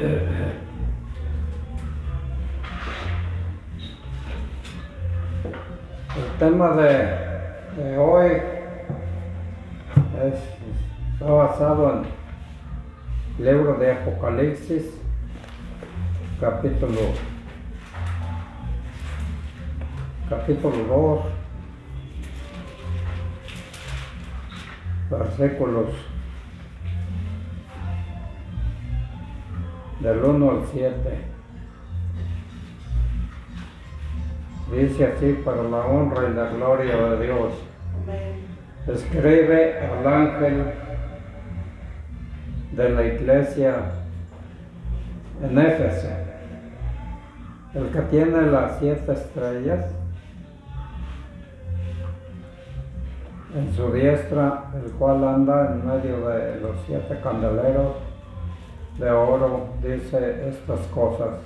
El tema de hoy está basado en el libro de Apocalipsis, capítulo 2, versículos del 1 al 7. Dice así: para la honra y la gloria de Dios. Escribe al ángel de la iglesia en Éfeso, el que tiene las 7 estrellas en su diestra, el cual anda en medio de los 7 candeleros de oro, dice estas cosas: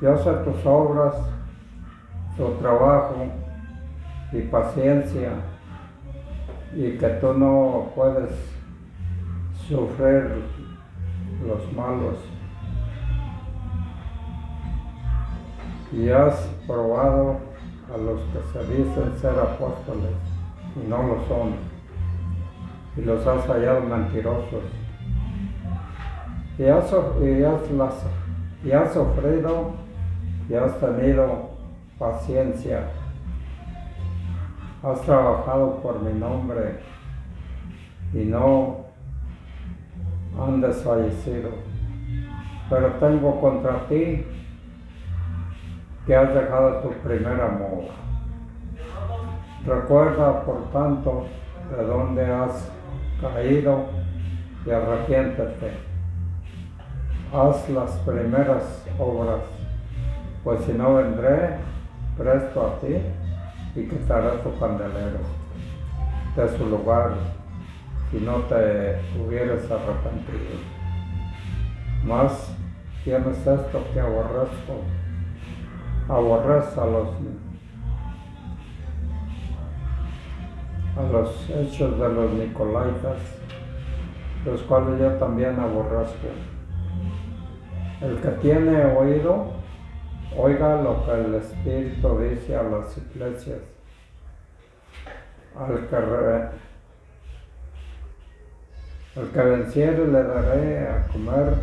yo sé tus obras, tu trabajo y paciencia, y que tú no puedes sufrir los malos, y has probado a los que se dicen ser apóstoles y no lo son, y los has hallado mentirosos, y has sufrido y has tenido paciencia, has trabajado por mi nombre y no han desfallecido, pero tengo contra ti que has dejado tu primer amor. Recuerda, por tanto, de dónde has caído y arrepiéntete. Haz las primeras obras, pues si no, vendré presto a ti y quitaré tu candelero de su lugar si no te hubieras arrepentido. Mas tienes esto que aborrezco a los hechos de los Nicolaitas, los cuales yo también aborrezco. El que tiene oído, oiga lo que el Espíritu dice a las iglesias. Al que venciere le daré a comer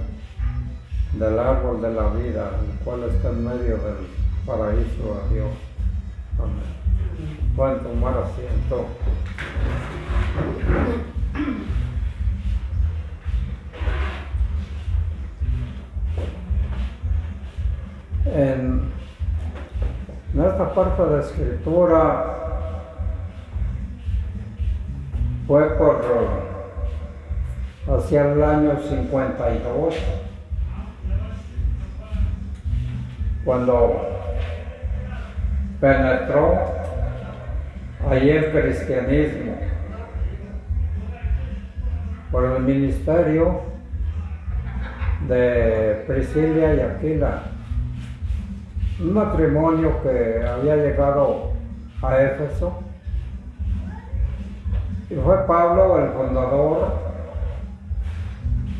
del árbol de la vida, el cual está en medio del paraíso de Dios. Amén. Pueden tomar asiento. En esta parte de escritura fue hacia el año 52, cuando penetró allí el cristianismo por el ministerio de Priscila y Aquila, un matrimonio que había llegado a Éfeso, y fue Pablo el fundador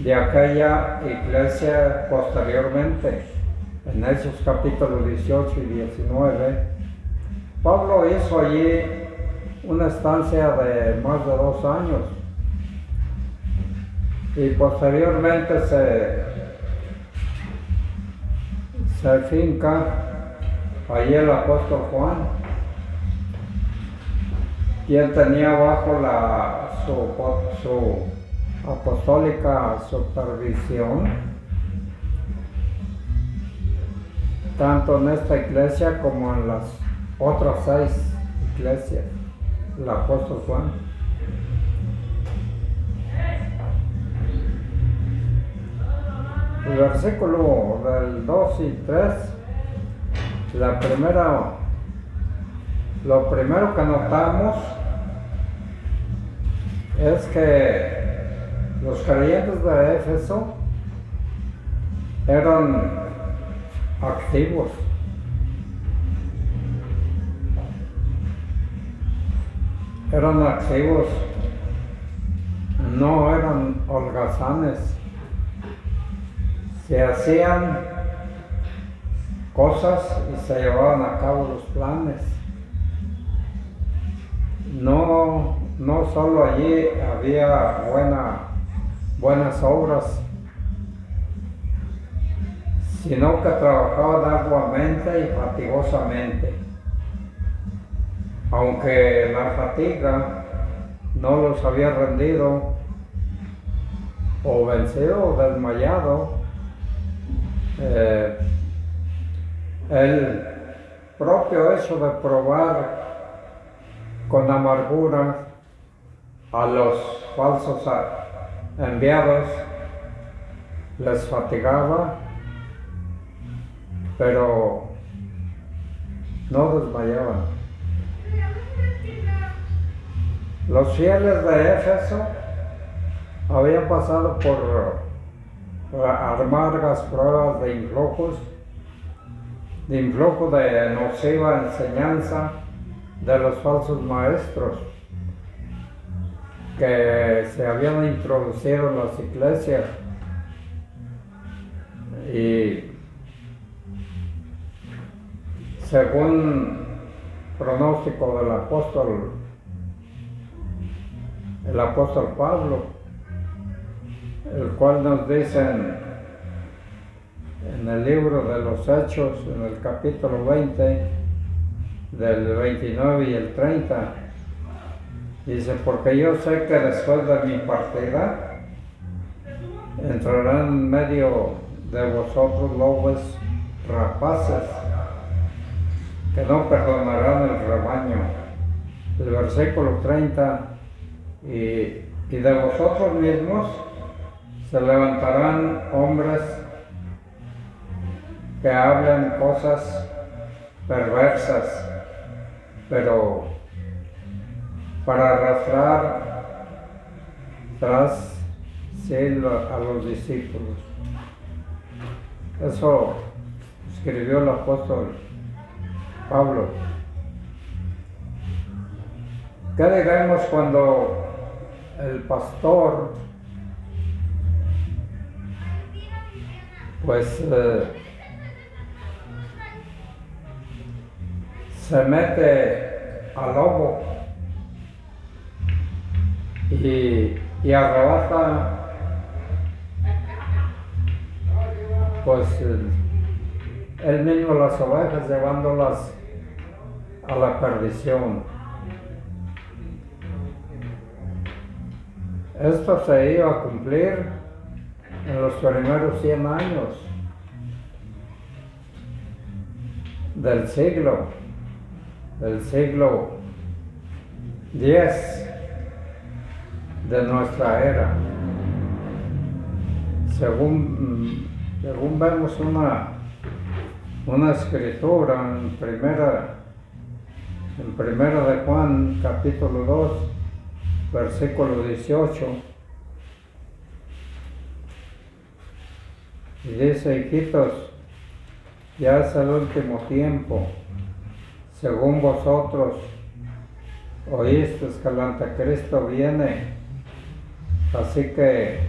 de aquella iglesia. Posteriormente, en Hechos capítulos 18 y 19, Pablo hizo allí una estancia de más de 2 años, y posteriormente se finca allí el apóstol Juan, quien tenía bajo su apostólica supervisión, tanto en esta iglesia como en las otras 6 iglesias, el apóstol Juan. El versículo del 2 y 3, lo primero que notamos es que los creyentes de Éfeso eran activos. No eran holgazanes, se hacían cosas y se llevaban a cabo los planes. No solo allí había buenas obras, sino que trabajaban arduamente y fatigosamente. Aunque la fatiga no los había rendido o vencido o desmayado, el propio hecho de probar con amargura a los falsos enviados les fatigaba, pero no desmayaban. Los fieles de Éfeso habían pasado por amargas pruebas de influjo de nociva enseñanza de los falsos maestros que se habían introducido en las iglesias, y según pronóstico del el apóstol Pablo, el cual nos dicen en el libro de los Hechos, en el capítulo 20, del 29 y el 30, dice: porque yo sé que después de mi partida entrarán en medio de vosotros lobos rapaces que no perdonarán el rebaño. El versículo 30, y de vosotros mismos se levantarán hombres que hablan cosas perversas, pero para arrastrar tras sí a los discípulos. Eso escribió el apóstol Pablo. ¿Qué diremos cuando el pastor se mete al lobo y arrebata él mismo las ovejas, llevándolas a la perdición? Esto se iba a cumplir en los primeros 100 años del siglo X de nuestra era. Según vemos una escritura en primera de Juan, capítulo 2, versículo 18, y dice: hijitos, ya es el último tiempo. Según vosotros oísteis que el anticristo viene, así que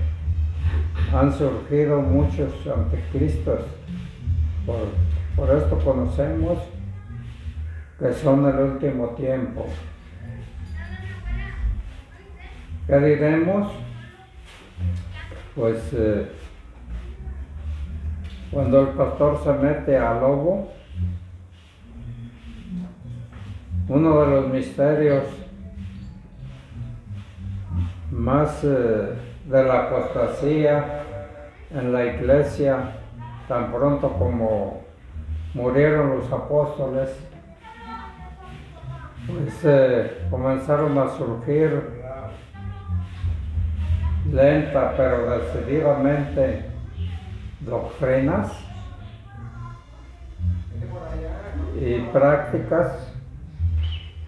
han surgido muchos anticristos. Por esto conocemos que son el último tiempo. ¿Qué diremos? Cuando el pastor se mete al lobo, uno de los misterios más de la apostasía en la iglesia, tan pronto como murieron los apóstoles, comenzaron a surgir lenta pero decididamente doctrinas y prácticas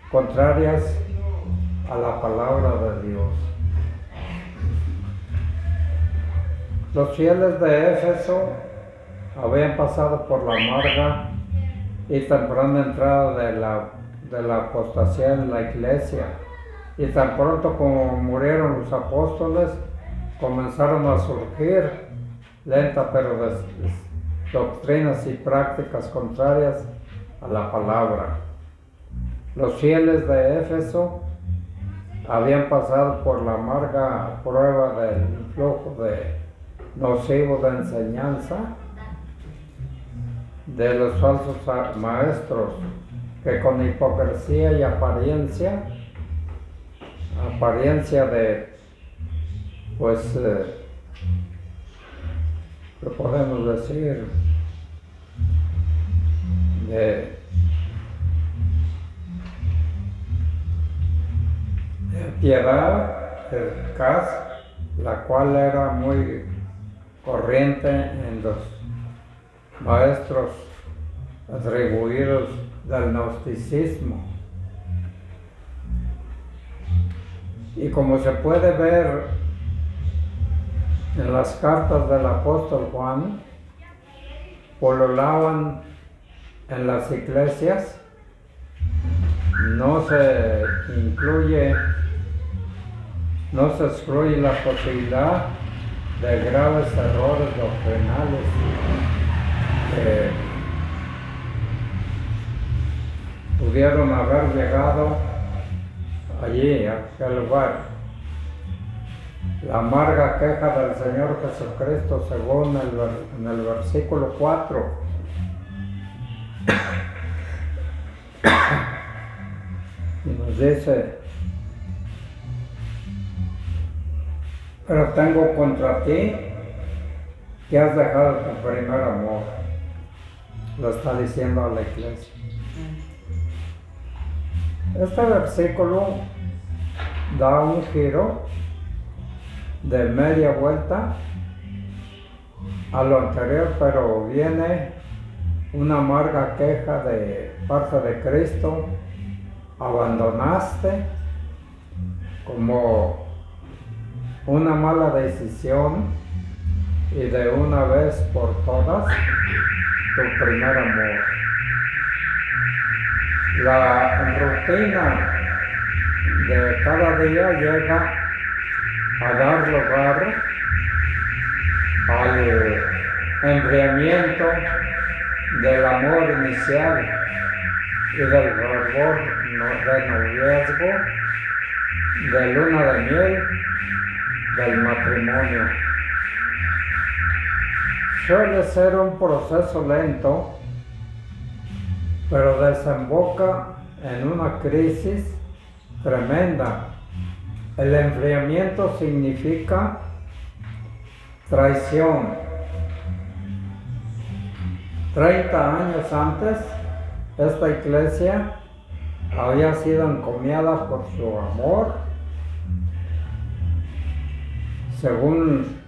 contrarias a la palabra de Dios. Los fieles de Éfeso habían pasado por la amarga y temprana entrada de la apostasía en la iglesia, y tan pronto como murieron los apóstoles, comenzaron a surgir lenta, pero doctrinas y prácticas contrarias a la palabra. Los fieles de Éfeso habían pasado por la amarga prueba del influjo nocivo de enseñanza de los falsos maestros, que con hipocresía y apariencia de, pues, ¿qué podemos decir? De piedad eficaz, la cual era muy corriente en los maestros atribuidos del gnosticismo. Y como se puede ver en las cartas del apóstol Juan, pololaban en las iglesias, no se excluye la posibilidad de graves errores doctrinales que pudieron haber llegado allí, a aquel lugar. La amarga queja del Señor Jesucristo, según en el versículo 4, y nos dice: pero tengo contra ti que has dejado tu primer amor. Lo está diciendo a la iglesia. Este versículo da un giro de media vuelta a lo anterior, pero viene una amarga queja de parte de Cristo: abandonaste como una mala decisión y de una vez por todas tu primer amor. La rutina de cada día llega a dar lugar al enfriamiento del amor inicial y del fervor de noviazgo, de luna de miel, del matrimonio. Suele ser un proceso lento, pero desemboca en una crisis tremenda. El enfriamiento significa traición. 30 años antes, esta iglesia había sido encomiada por su amor, según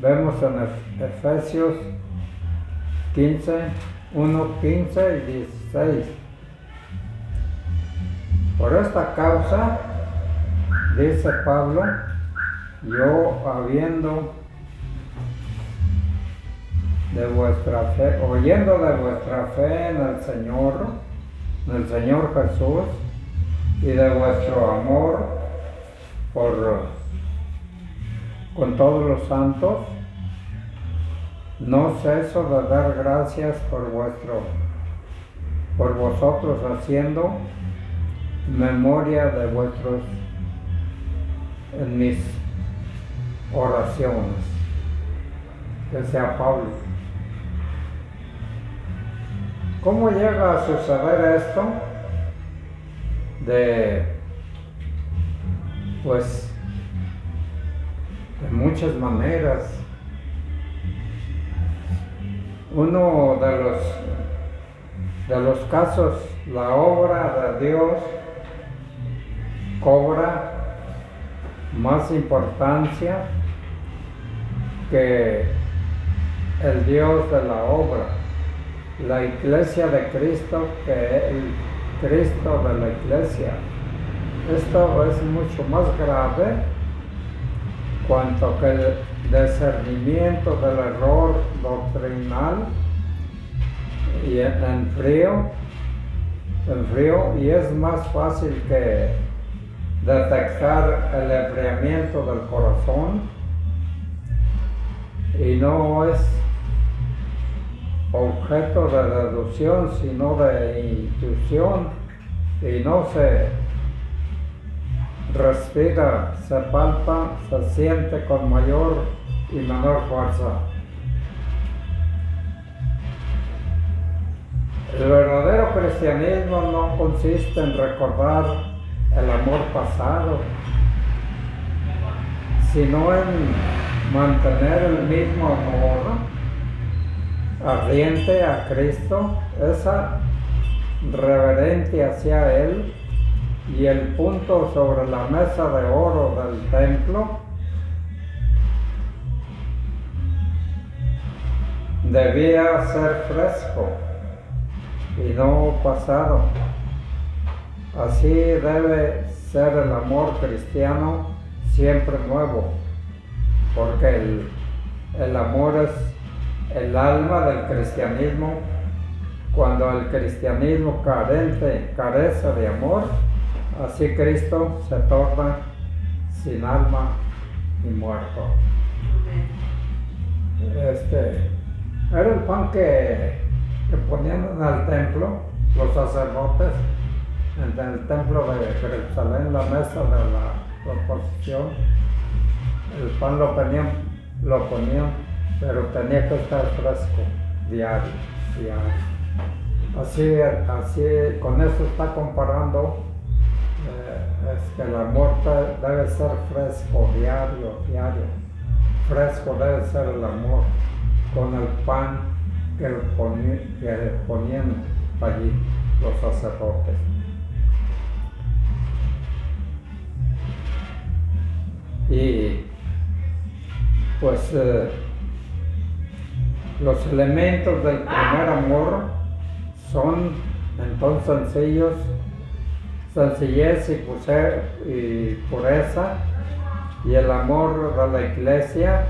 vemos en Efesios 15, 1, 15 y 16. Por esta causa, dice Pablo, yo oyendo de vuestra fe en el Señor Jesús, y de vuestro amor con todos los santos, no ceso de dar gracias por vosotros, haciendo memoria de vosotros en mis oraciones. Que sea Pablo. ¿Cómo llega a suceder esto? De muchas maneras. Uno de los casos, la obra de Dios cobra más importancia que el Dios de la obra. La iglesia de Cristo que el Cristo de la iglesia. Esto es mucho más grave, cuanto que el discernimiento del error doctrinal y enfrío, y es más fácil que detectar el enfriamiento del corazón y no es objeto de deducción, sino de intuición, y no se respira, se palpa, se siente con mayor y menor fuerza. El verdadero cristianismo no consiste en recordar el amor pasado, sino en mantener el mismo amor ardiente a Cristo, esa reverencia hacia Él, y el punto sobre la mesa de oro del templo debía ser fresco y no pasado. Así debe ser el amor cristiano, siempre nuevo, porque el amor es el alma del cristianismo. Cuando el cristianismo carece de amor, así Cristo se torna sin alma y muerto. Era el pan que ponían en el templo los sacerdotes, en el templo de Jerusalén, la mesa de la proposición. El pan lo ponían, pero tenía que estar fresco, diario. Así con eso está comparando, es que el amor debe ser fresco, diario. Fresco debe ser el amor, con el pan que ponían allí los sacerdotes. Y pues los elementos del primer amor son entonces sencillez y pureza, y el amor de la iglesia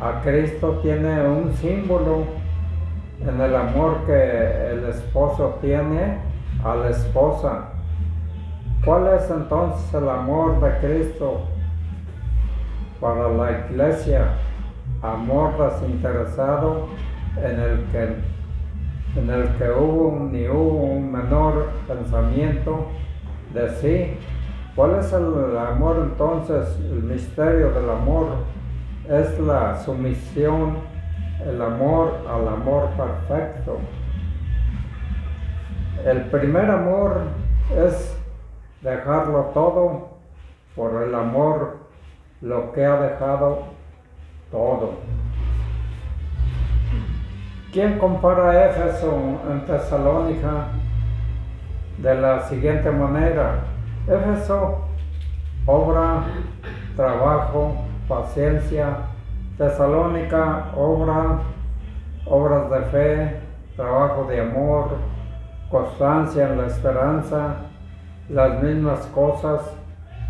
a Cristo tiene un símbolo en el amor que el esposo tiene a la esposa. ¿Cuál es entonces el amor de Cristo para la iglesia? Amor desinteresado en el que ni hubo un menor pensamiento de sí. ¿Cuál es el amor entonces? El misterio del amor es la sumisión, el amor al amor perfecto. El primer amor es dejarlo todo por el amor, lo que ha dejado todo. ¿Quién compara Éfeso en Tesalónica de la siguiente manera? Éfeso, obra, trabajo, paciencia. Tesalónica, obras de fe, trabajo de amor, constancia en la esperanza, las mismas cosas,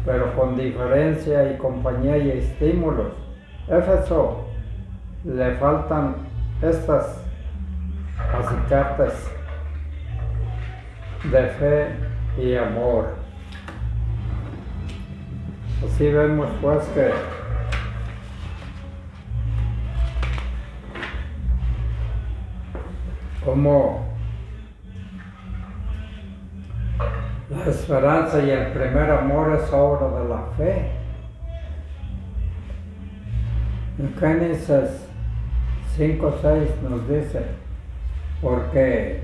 pero con diferencia y compañía y estímulos. Éfeso, le faltan estas acicates de fe y amor. Así vemos pues que como la esperanza y el primer amor es obra de la fe. En Génesis 5:6 nos dice: porque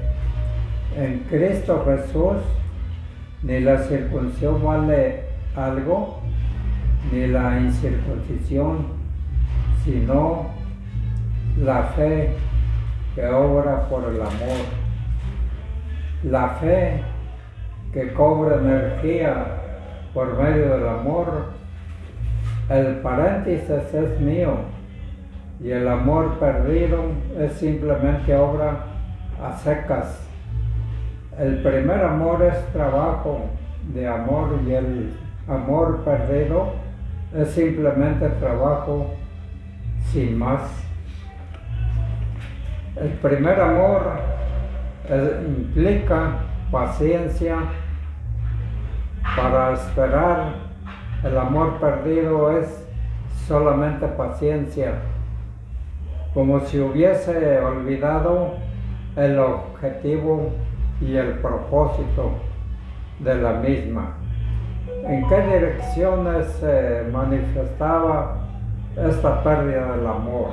en Cristo Jesús ni la circuncisión vale algo, ni la incircuncisión, sino la fe que obra por el amor. La fe que cobra energía por medio del amor. El paréntesis es mío, y el amor perdido es simplemente obra a secas. El primer amor es trabajo de amor, y el amor perdido es simplemente trabajo sin más. El primer amor implica paciencia para esperar. El amor perdido es solamente paciencia. como si hubiese olvidado el objetivo y el propósito de la misma. ¿En qué direcciones se manifestaba esta pérdida del amor?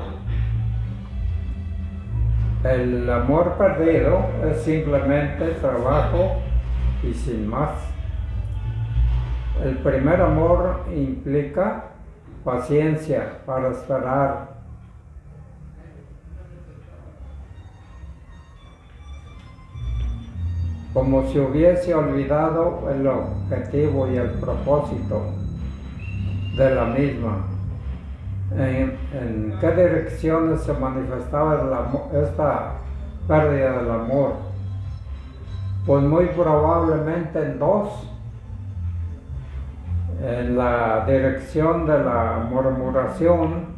El amor perdido es simplemente trabajo y sin más. El primer amor implica paciencia para esperar. Como si hubiese olvidado el objetivo y el propósito de la misma. ¿En qué direcciones se manifestaba esta pérdida del amor? Pues muy probablemente en dos. En la dirección de la murmuración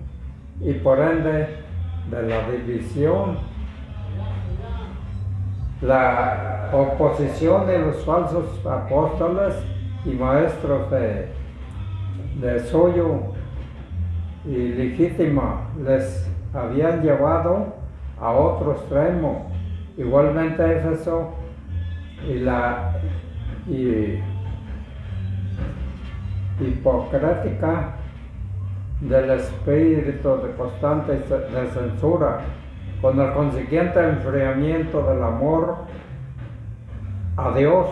y por ende de la división, la oposición de los falsos apóstoles y maestros de suyo ilegítima les habían llevado a otro extremo. Igualmente Éfeso y hipocrática del espíritu de constante de censura, con el consiguiente enfriamiento del amor a Dios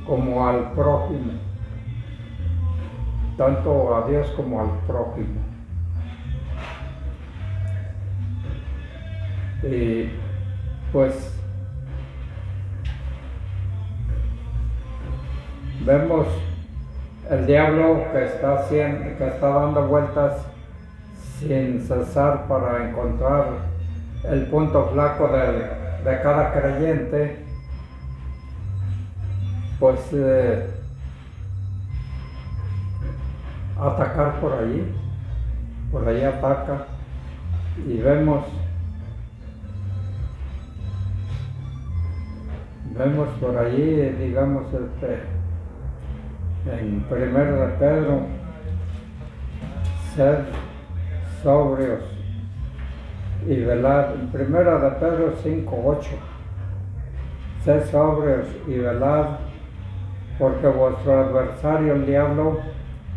como al prójimo, tanto a Dios como al prójimo. Y pues vemos el diablo que está dando vueltas sin cesar para encontrar el punto flaco de cada creyente, pues atacar por allí ataca, y vemos por allí, digamos, en 1 de Pedro, sed sobrios y velad. En 1 de Pedro 5:8, sed sobrios y velad, porque vuestro adversario el diablo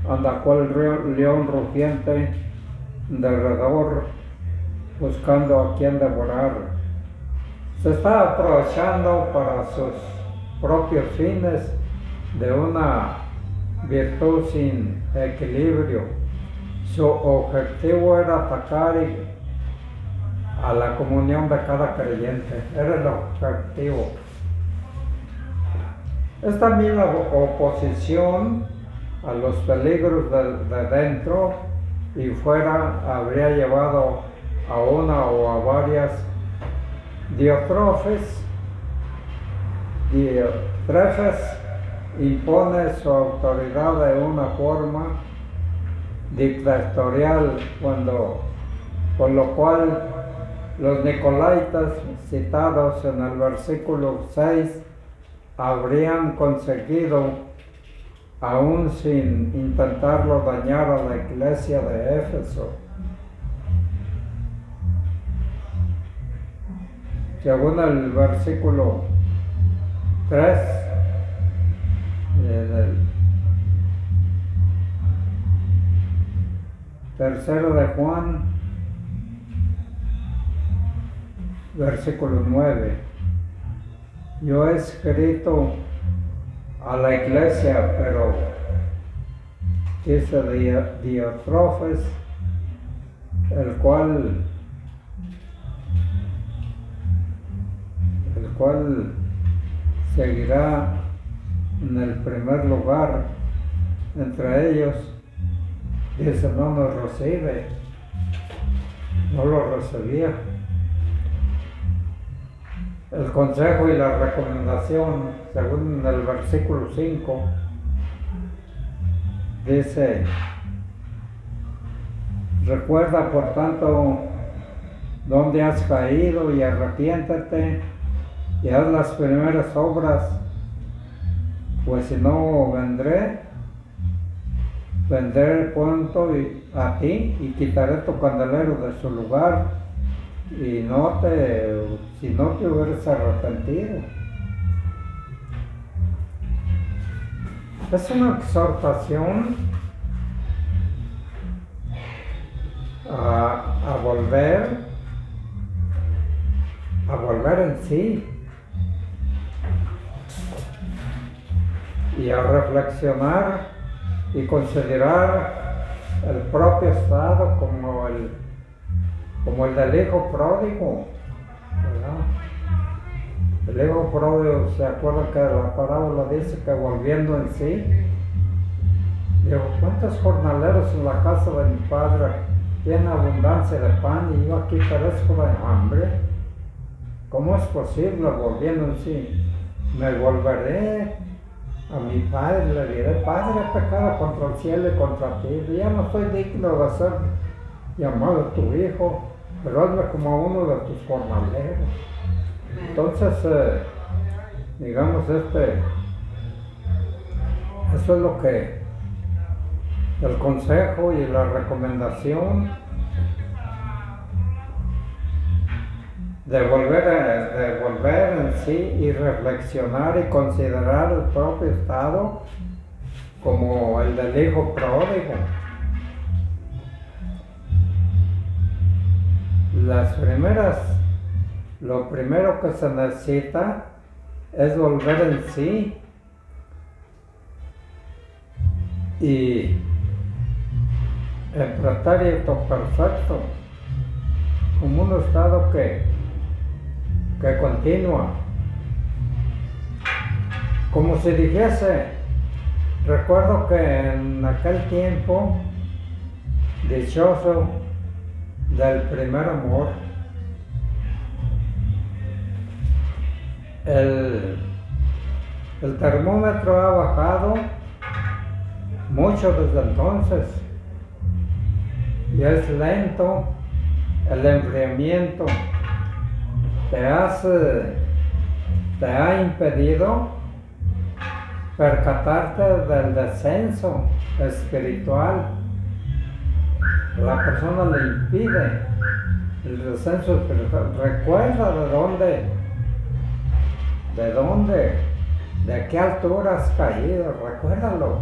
anda cual león rugiente derredor, buscando a quien devorar. Se está aprovechando para sus propios fines de una virtud sin equilibrio. Su objetivo era atacar a la comunión de cada creyente. Era el objetivo. Esta misma oposición a los peligros de dentro y fuera habría llevado a una o a varias Diótrefes impone su autoridad de una forma dictatorial, con lo cual los nicolaitas citados en el versículo 6 habrían conseguido, aún sin intentarlo, dañar a la iglesia de Éfeso. Según el versículo 3 del 3 de Juan, versículo 9, yo he escrito a la iglesia, pero dice Diótrefes, el cual seguirá en el primer lugar entre ellos, dice, no nos recibe, no lo recibía. El consejo y la recomendación, según el versículo 5, dice, recuerda por tanto dónde has caído y arrepiéntete y haz las primeras obras, pues si no vendré vendré pronto a ti y quitaré tu candelero de su lugar y si no te hubieras arrepentido. Es una exhortación a volver en sí y a reflexionar y considerar el propio estado como el del hijo pródigo, ¿verdad? El hijo pródigo, ¿se acuerdan que la parábola dice que volviendo en sí? Digo, ¿cuántos jornaleros en la casa de mi padre tienen abundancia de pan y yo aquí perezco de hambre? ¿Cómo es posible volviendo en sí? Me volveré a mi padre, le diré, Padre, he pecado contra el cielo y contra ti, ya no soy digno de ser llamado tu hijo, pero hazme como uno de tus jornaleros. Entonces, digamos, eso es lo que el consejo y la recomendación de volver en sí y reflexionar y considerar el propio estado como el del hijo pródigo. Lo primero que se necesita es volver en sí y en pretérito perfecto, como un estado que continúa, como si dijese, recuerdo que en aquel tiempo dichoso del primer amor, el termómetro ha bajado mucho desde entonces y es lento el enfriamiento. Te ha impedido percatarte del descenso espiritual. La persona le impide el descenso espiritual. Recuerda de qué altura has caído, recuérdalo.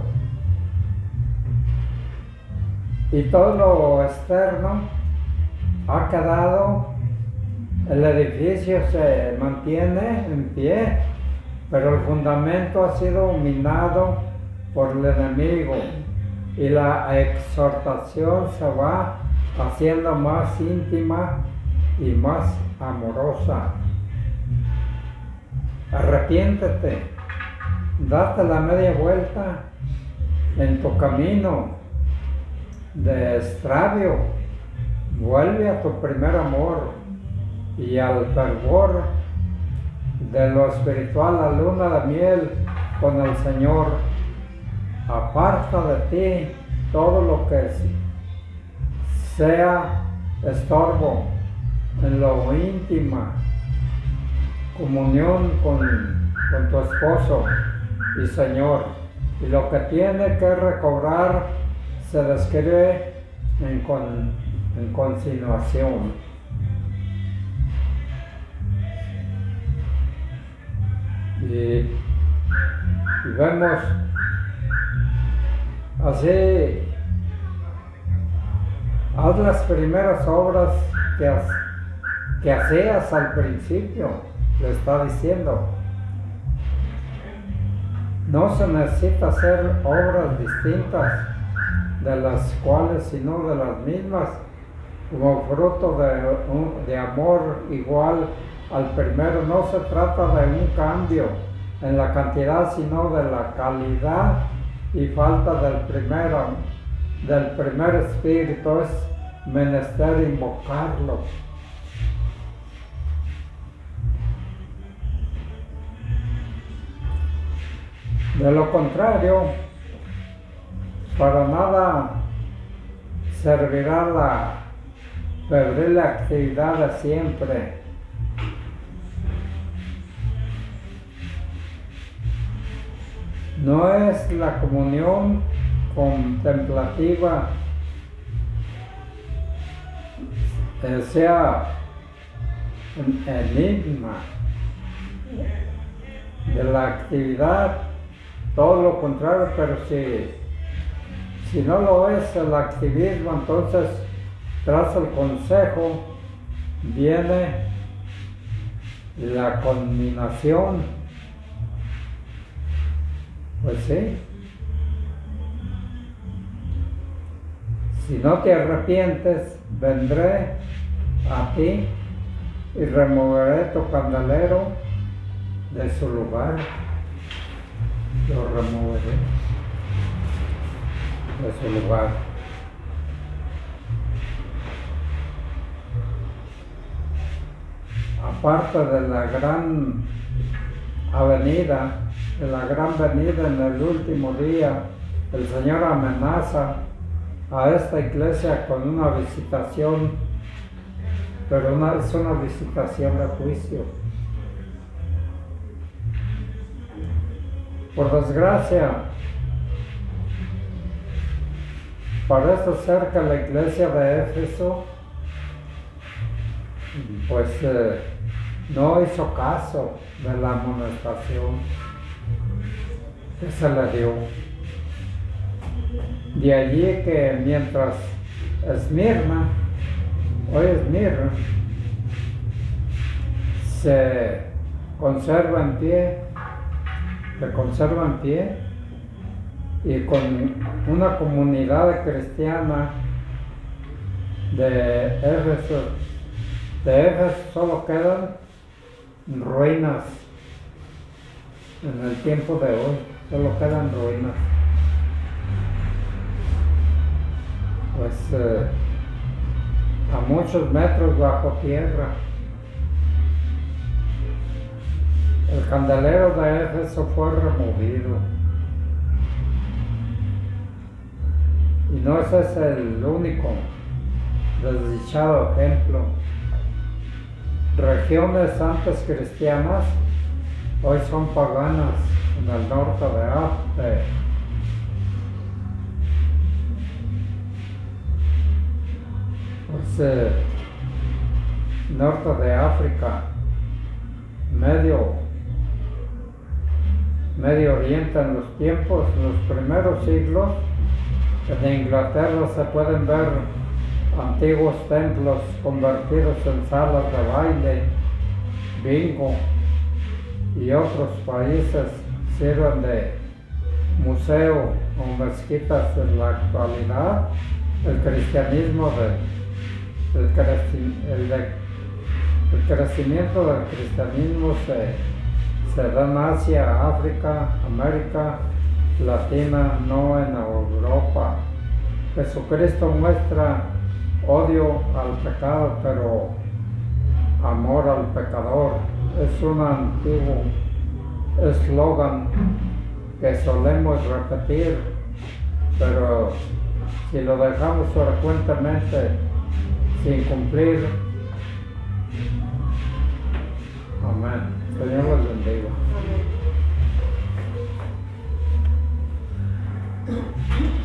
Y todo lo externo ha quedado. El edificio se mantiene en pie, pero el fundamento ha sido minado por el enemigo y la exhortación se va haciendo más íntima y más amorosa. Arrepiéntete, date la media vuelta en tu camino de extravio, vuelve a tu primer amor. Y al fervor de lo espiritual, la luna de miel con el Señor, aparta de ti todo lo que sea estorbo en lo íntima, comunión con tu esposo y Señor. Y lo que tiene que recobrar se describe en continuación. Y vemos así, haz las primeras obras que hacías al principio, le está diciendo. No se necesita hacer obras distintas de las cuales, sino de las mismas, como fruto de amor igual al primero. No se trata de un cambio en la cantidad, sino de la calidad y falta del primer espíritu. Es menester invocarlo. De lo contrario, para nada servirá la febril actividad de siempre. No es la comunión contemplativa sea un enigma de la actividad, todo lo contrario, pero si no lo es el activismo, entonces tras el consejo viene la conminación. Pues sí, si no te arrepientes, vendré a ti y removeré tu candelero de su lugar. Lo removeré de su lugar. Aparte de la gran avenida, de la gran venida en el último día, el Señor amenaza a esta iglesia con una visitación, pero es una visitación de juicio. Por desgracia, parece ser que la iglesia de Éfeso pues no hizo caso de la amonestación que se le dio. De allí que mientras Esmirna se conserva en pie y con una comunidad cristiana de Éfeso solo quedan ruinas en el tiempo de hoy, solo quedan ruinas. Pues a muchos metros bajo tierra. El candelero de Éfeso fue removido. Y no ese es el único desdichado ejemplo. Regiones antes cristianas hoy son paganas en el norte norte de África, Medio Oriente. En los primeros siglos, en Inglaterra se pueden ver antiguos templos convertidos en salas de baile, bingo, y otros países sirven de museo o mezquitas. En la actualidad, el cristianismo el crecimiento del cristianismo se da en Asia, África, América Latina, no en Europa. Jesucristo muestra odio al pecado, pero amor al pecador. Es un antiguo eslogan que solemos repetir, pero si lo dejamos frecuentemente sin cumplir, amén. Señor los bendiga. Amén.